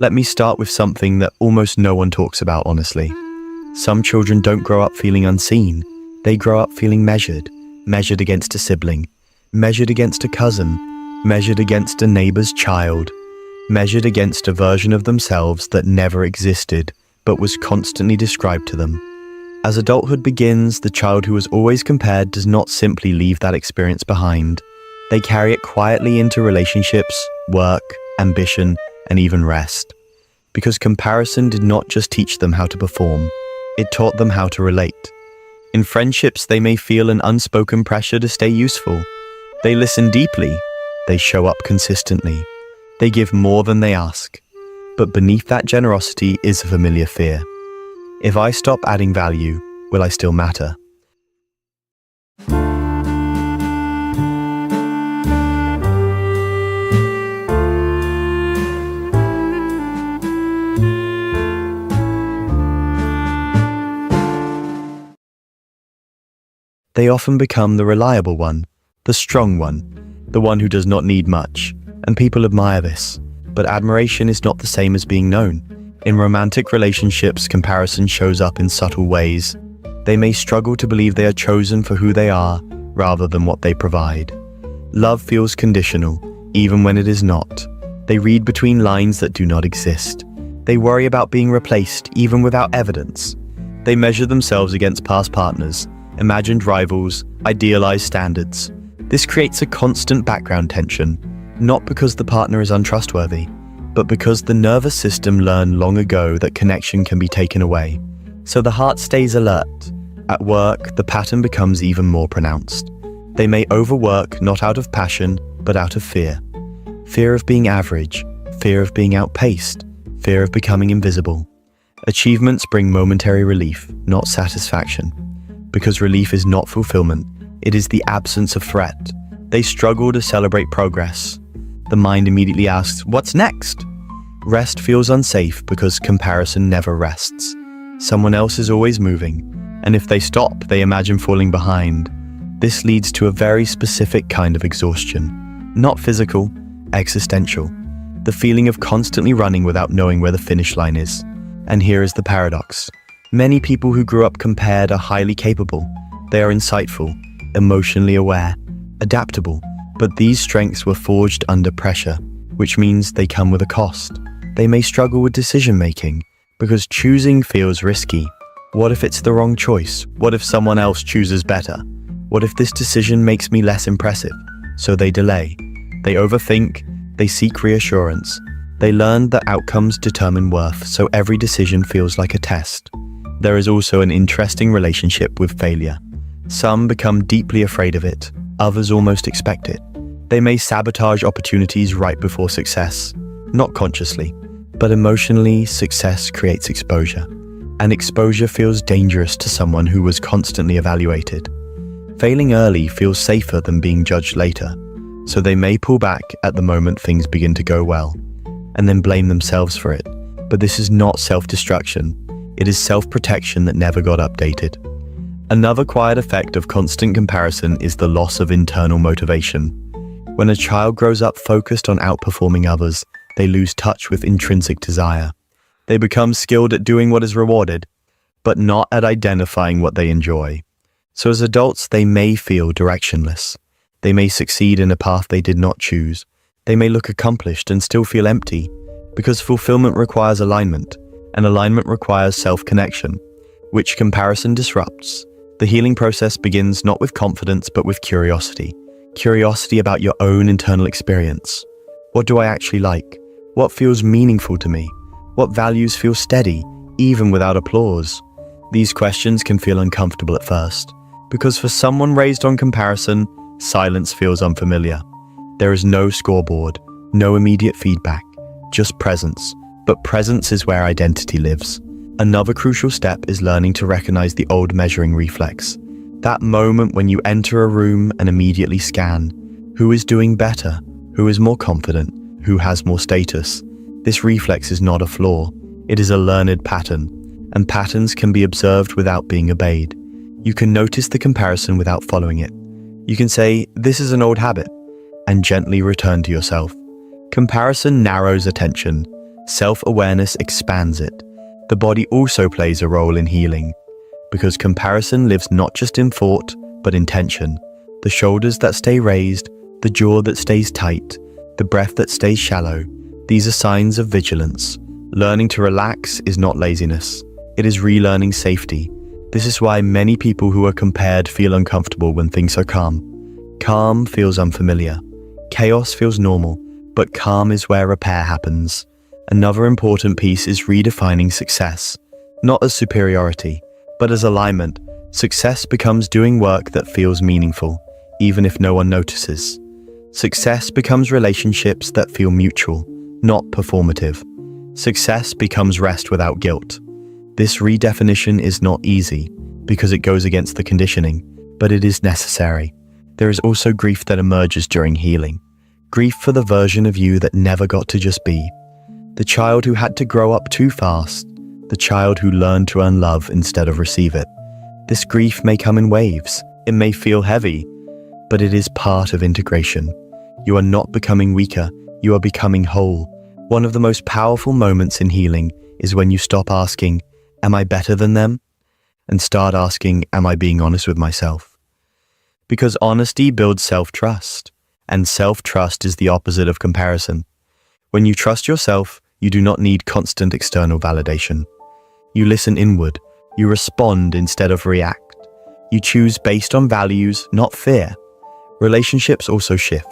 Let me start with something that almost no one talks about, honestly. Some children don't grow up feeling unseen. They grow up feeling measured against a sibling, measured against a cousin, measured against a neighbor's child, measured against a version of themselves that never existed, but was constantly described to them. As adulthood begins, the child who was always compared does not simply leave that experience behind. They carry it quietly into relationships, work, ambition, and even rest. Because comparison did not just teach them how to perform, it taught them how to relate. In friendships, they may feel an unspoken pressure to stay useful. They listen deeply. They show up consistently. They give more than they ask. But beneath that generosity is a familiar fear. If I stop adding value, will I still matter? They often become the reliable one, the strong one, the one who does not need much, and people admire this. But admiration is not the same as being known. In romantic relationships, comparison shows up in subtle ways. They may struggle to believe they are chosen for who they are, rather than what they provide. Love feels conditional, even when it is not. They read between lines that do not exist. They worry about being replaced, even without evidence. They measure themselves against past partners, imagined rivals, idealized standards. This creates a constant background tension, not because the partner is untrustworthy, but because the nervous system learned long ago that connection can be taken away. So the heart stays alert. At work, the pattern becomes even more pronounced. They may overwork not out of passion, but out of fear. Fear of being average, fear of being outpaced, fear of becoming invisible. Achievements bring momentary relief, not satisfaction. Because relief is not fulfillment, it is the absence of threat. They struggle to celebrate progress. The mind immediately asks, what's next? Rest feels unsafe because comparison never rests. Someone else is always moving, and if they stop, they imagine falling behind. This leads to a very specific kind of exhaustion. Not physical, existential. The feeling of constantly running without knowing where the finish line is. And here is the paradox. Many people who grew up compared are highly capable. They are insightful, emotionally aware, adaptable, but these strengths were forged under pressure, which means they come with a cost. They may struggle with decision-making, because choosing feels risky. What if it's the wrong choice? What if someone else chooses better? What if this decision makes me less impressive? So they delay. They overthink. They seek reassurance. They learn that outcomes determine worth, so every decision feels like a test. There is also an interesting relationship with failure. Some become deeply afraid of it, others almost expect it. They may sabotage opportunities right before success, not consciously, but emotionally, success creates exposure. And exposure feels dangerous to someone who was constantly evaluated. Failing early feels safer than being judged later, so they may pull back at the moment things begin to go well, and then blame themselves for it. But this is not self-destruction. It is self-protection that never got updated. Another quiet effect of constant comparison is the loss of internal motivation. When a child grows up focused on outperforming others, they lose touch with intrinsic desire. They become skilled at doing what is rewarded, but not at identifying what they enjoy. So as adults, they may feel directionless. They may succeed in a path they did not choose. They may look accomplished and still feel empty, because fulfillment requires alignment, and alignment requires self-connection, which comparison disrupts. The healing process begins not with confidence, but with curiosity. Curiosity about your own internal experience. What do I actually like? What feels meaningful to me? What values feel steady, even without applause? These questions can feel uncomfortable at first, because for someone raised on comparison, silence feels unfamiliar. There is no scoreboard, no immediate feedback, just presence. But presence is where identity lives. Another crucial step is learning to recognize the old measuring reflex. That moment when you enter a room and immediately scan. Who is doing better? Who is more confident? Who has more status? This reflex is not a flaw. It is a learned pattern, and patterns can be observed without being obeyed. You can notice the comparison without following it. You can say, this is an old habit, and gently return to yourself. Comparison narrows attention. Self-awareness expands it. The body also plays a role in healing, because comparison lives not just in thought, but in tension. The shoulders that stay raised, the jaw that stays tight, the breath that stays shallow, these are signs of vigilance. Learning to relax is not laziness. It is relearning safety. This is why many people who are compared feel uncomfortable when things are calm. Calm feels unfamiliar. Chaos feels normal, but calm is where repair happens. Another important piece is redefining success, not as superiority, but as alignment. Success becomes doing work that feels meaningful, even if no one notices. Success becomes relationships that feel mutual, not performative. Success becomes rest without guilt. This redefinition is not easy, because it goes against the conditioning, but it is necessary. There is also grief that emerges during healing. Grief for the version of you that never got to just be. The child who had to grow up too fast. The child who learned to earn love instead of receive it. This grief may come in waves. It may feel heavy, but it is part of integration. You are not becoming weaker, you are becoming whole. One of the most powerful moments in healing is when you stop asking, "Am I better than them?" and start asking, "Am I being honest with myself?" Because honesty builds self-trust, and self-trust is the opposite of comparison. When you trust yourself, you do not need constant external validation. You listen inward, you respond instead of react. You choose based on values, not fear. Relationships also shift.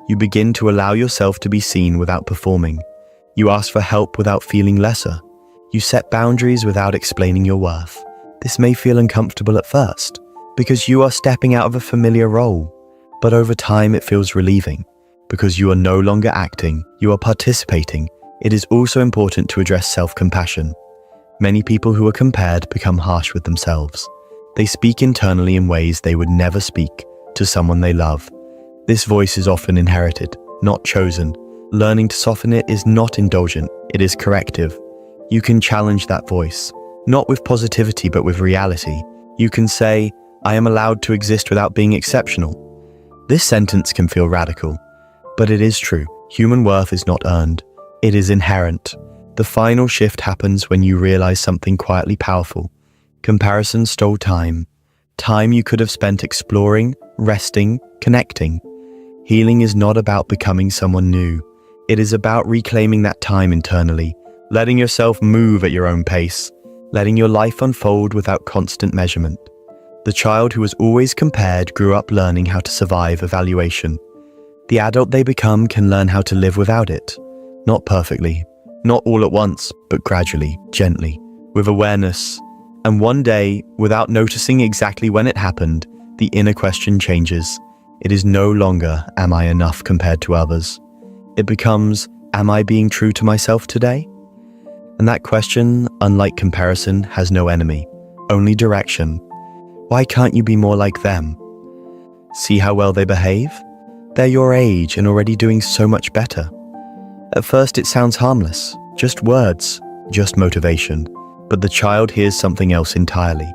You begin to allow yourself to be seen without performing. You ask for help without feeling lesser. You set boundaries without explaining your worth. This may feel uncomfortable at first, because you are stepping out of a familiar role. But over time it feels relieving, because you are no longer acting, you are participating. It is also important to address self-compassion. Many people who are compared become harsh with themselves. They speak internally in ways they would never speak to someone they love. This voice is often inherited, not chosen. Learning to soften it is not indulgent, it is corrective. You can challenge that voice, not with positivity but with reality. You can say, "I am allowed to exist without being exceptional." This sentence can feel radical, but it is true. Human worth is not earned, it is inherent. The final shift happens when you realize something quietly powerful. Comparison stole time. Time you could have spent exploring, resting, connecting. Healing is not about becoming someone new. It is about reclaiming that time internally, letting yourself move at your own pace, letting your life unfold without constant measurement. The child who was always compared grew up learning how to survive evaluation. The adult they become can learn how to live without it. Not perfectly, not all at once, but gradually, gently, with awareness. And one day, without noticing exactly when it happened, the inner question changes. It is no longer, "Am I enough compared to others?" It becomes, "Am I being true to myself today?" And that question, unlike comparison, has no enemy, only direction. Why can't you be more like them? See how well they behave? They're your age and already doing so much better. At first it sounds harmless, just words, just motivation. But the child hears something else entirely.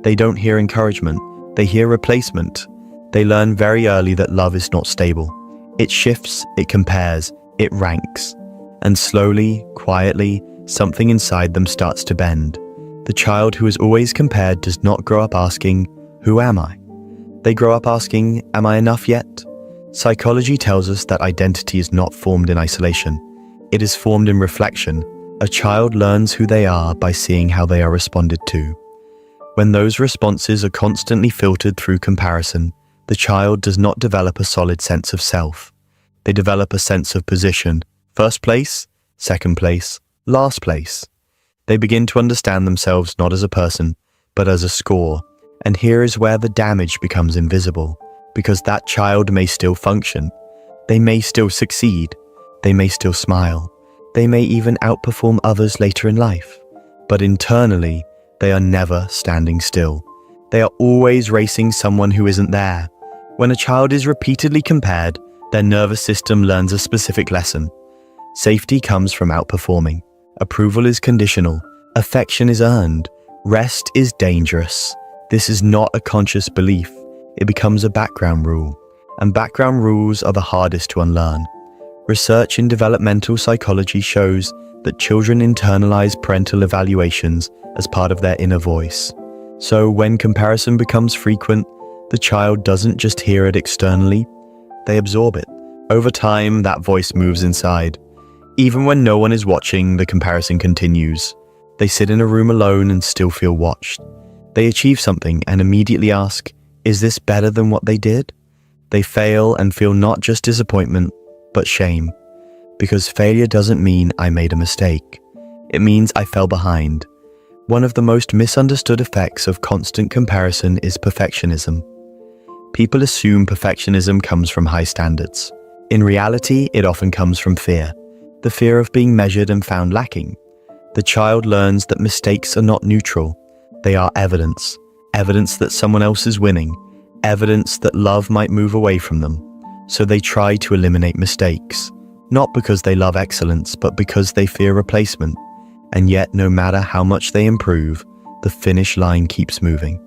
They don't hear encouragement, they hear replacement. They learn very early that love is not stable. It shifts, it compares, it ranks. And slowly, quietly, something inside them starts to bend. The child who is always compared does not grow up asking, "Who am I?" They grow up asking, "Am I enough yet?" Psychology tells us that identity is not formed in isolation. It is formed in reflection. A child learns who they are by seeing how they are responded to. When those responses are constantly filtered through comparison, the child does not develop a solid sense of self. They develop a sense of position. First place, second place, last place. They begin to understand themselves not as a person, but as a score. And here is where the damage becomes invisible, because that child may still function. They may still succeed. They may still smile. They may even outperform others later in life. But internally, they are never standing still. They are always racing someone who isn't there. When a child is repeatedly compared, their nervous system learns a specific lesson. Safety comes from outperforming. Approval is conditional. Affection is earned. Rest is dangerous. This is not a conscious belief. It becomes a background rule. And background rules are the hardest to unlearn. Research in developmental psychology shows that children internalize parental evaluations as part of their inner voice. So when comparison becomes frequent, the child doesn't just hear it externally, they absorb it. Over time, that voice moves inside. Even when no one is watching, the comparison continues. They sit in a room alone and still feel watched. They achieve something and immediately ask, is this better than what they did? They fail and feel not just disappointment, but shame. Because failure doesn't mean I made a mistake. It means I fell behind. One of the most misunderstood effects of constant comparison is perfectionism. People assume perfectionism comes from high standards. In reality, it often comes from fear. The fear of being measured and found lacking. The child learns that mistakes are not neutral. They are evidence. Evidence that someone else is winning. Evidence that love might move away from them. So they try to eliminate mistakes. Not because they love excellence, but because they fear replacement. And yet, no matter how much they improve, the finish line keeps moving.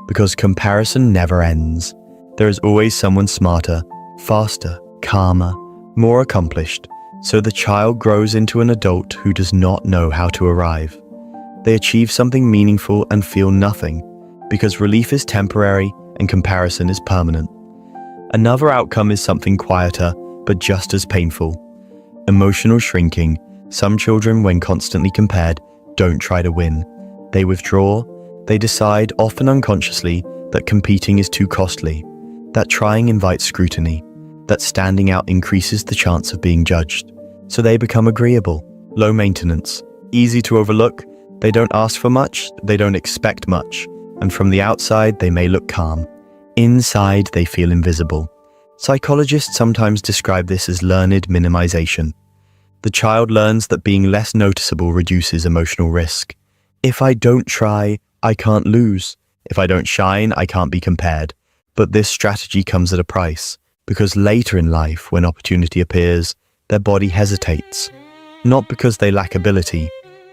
Because comparison never ends. There is always someone smarter, faster, calmer, more accomplished. So the child grows into an adult who does not know how to arrive. They achieve something meaningful and feel nothing, because relief is temporary and comparison is permanent. Another outcome is something quieter, but just as painful. Emotional shrinking. Some children, when constantly compared, don't try to win. They withdraw. They decide, often unconsciously, that competing is too costly, that trying invites scrutiny, that standing out increases the chance of being judged. So they become agreeable, low maintenance, easy to overlook. They don't ask for much, they don't expect much, and from the outside they may look calm. Inside they feel invisible. Psychologists sometimes describe this as learned minimization. The child learns that being less noticeable reduces emotional risk. If I don't try, I can't lose. If I don't shine, I can't be compared. But this strategy comes at a price, because later in life, when opportunity appears, their body hesitates. Not because they lack ability,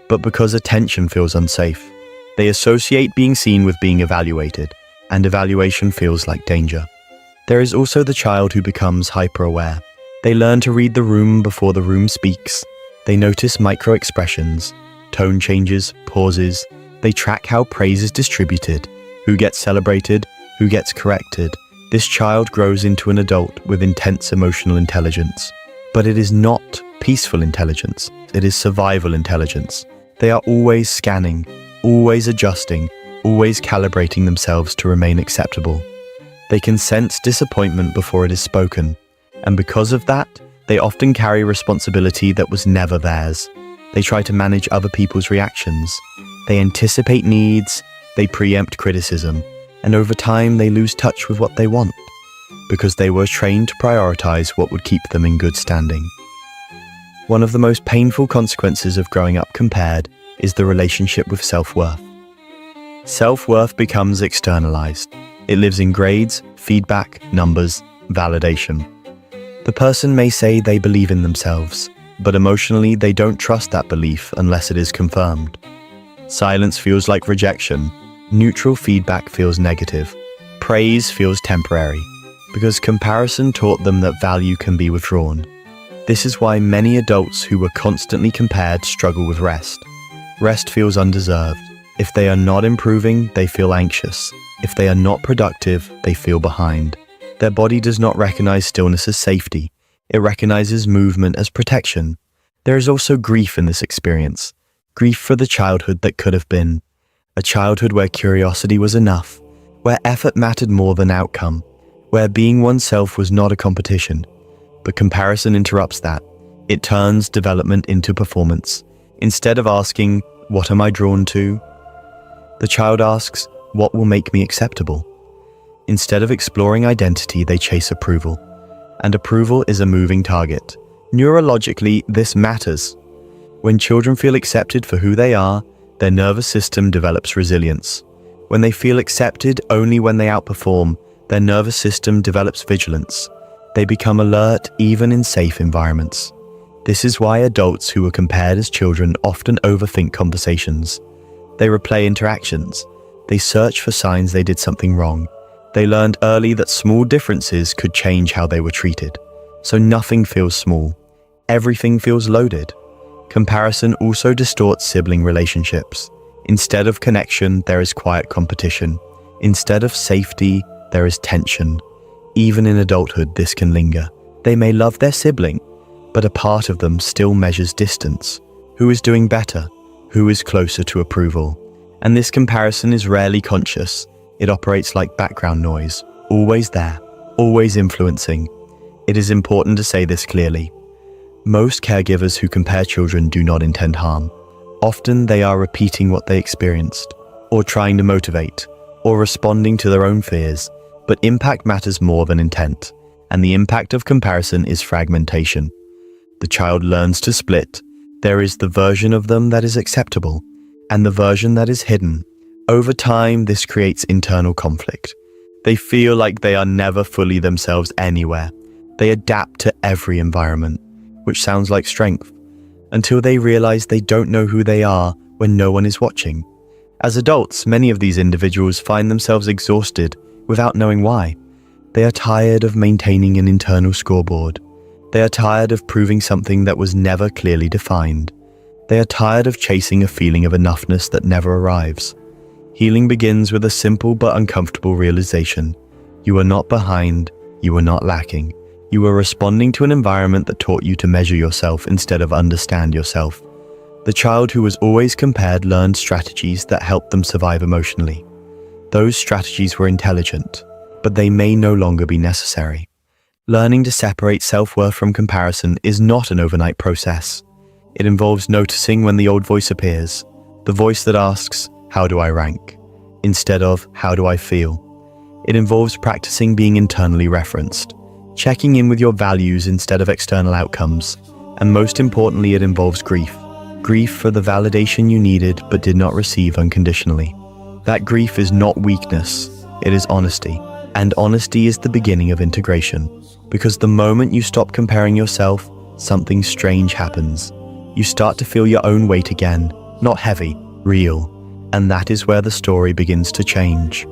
but because attention feels unsafe. They associate being seen with being evaluated, and evaluation feels like danger. There is also the child who becomes hyper-aware. They learn to read the room before the room speaks. They notice micro-expressions, tone changes, pauses. They track how praise is distributed, who gets celebrated, who gets corrected. This child grows into an adult with intense emotional intelligence. But it is not peaceful intelligence, it is survival intelligence. They are always scanning, always adjusting, always calibrating themselves to remain acceptable. They can sense disappointment before it is spoken, and because of that, they often carry responsibility that was never theirs. They try to manage other people's reactions. They anticipate needs, they preempt criticism, and over time they lose touch with what they want, because they were trained to prioritize what would keep them in good standing. One of the most painful consequences of growing up compared is the relationship with self-worth. Self-worth becomes externalized. It lives in grades, feedback, numbers, validation. The person may say they believe in themselves, but emotionally they don't trust that belief unless it is confirmed. Silence feels like rejection. Neutral feedback feels negative. Praise feels temporary, because comparison taught them that value can be withdrawn. This is why many adults who were constantly compared struggle with rest. Rest feels undeserved. If they are not improving, they feel anxious. If they are not productive, they feel behind. Their body does not recognize stillness as safety. It recognizes movement as protection. There is also grief in this experience. Grief for the childhood that could have been. A childhood where curiosity was enough, where effort mattered more than outcome, where being oneself was not a competition. But comparison interrupts that. It turns development into performance. Instead of asking, what am I drawn to? The child asks, what will make me acceptable? Instead of exploring identity, they chase approval. And approval is a moving target. Neurologically, this matters. When children feel accepted for who they are, their nervous system develops resilience. When they feel accepted only when they outperform, their nervous system develops vigilance. They become alert even in safe environments. This is why adults who were compared as children often overthink conversations. They replay interactions. They search for signs they did something wrong. They learned early that small differences could change how they were treated. So nothing feels small. Everything feels loaded. Comparison also distorts sibling relationships. Instead of connection, there is quiet competition. Instead of safety, there is tension. Even in adulthood, this can linger. They may love their sibling, but a part of them still measures distance. Who is doing better? Who is closer to approval? And this comparison is rarely conscious. It operates like background noise, always there, always influencing. It is important to say this clearly. Most caregivers who compare children do not intend harm. Often they are repeating what they experienced, or trying to motivate, or responding to their own fears. But impact matters more than intent, and the impact of comparison is fragmentation. The child learns to split. There is the version of them that is acceptable, and the version that is hidden. Over time, this creates internal conflict. They feel like they are never fully themselves anywhere. They adapt to every environment, which sounds like strength, until they realize they don't know who they are when no one is watching. As adults, many of these individuals find themselves exhausted without knowing why. They are tired of maintaining an internal scoreboard. They are tired of proving something that was never clearly defined. They are tired of chasing a feeling of enoughness that never arrives. Healing begins with a simple but uncomfortable realization. You are not behind, you are not lacking. You are responding to an environment that taught you to measure yourself instead of understand yourself. The child who was always compared learned strategies that helped them survive emotionally. Those strategies were intelligent, but they may no longer be necessary. Learning to separate self-worth from comparison is not an overnight process. It involves noticing when the old voice appears, the voice that asks, "How do I rank?" instead of "How do I feel?" It involves practicing being internally referenced, checking in with your values instead of external outcomes, and most importantly, it involves grief. Grief for the validation you needed but did not receive unconditionally. That grief is not weakness, it is honesty. And honesty is the beginning of integration. Because the moment you stop comparing yourself, something strange happens. You start to feel your own weight again, not heavy, real. And that is where the story begins to change.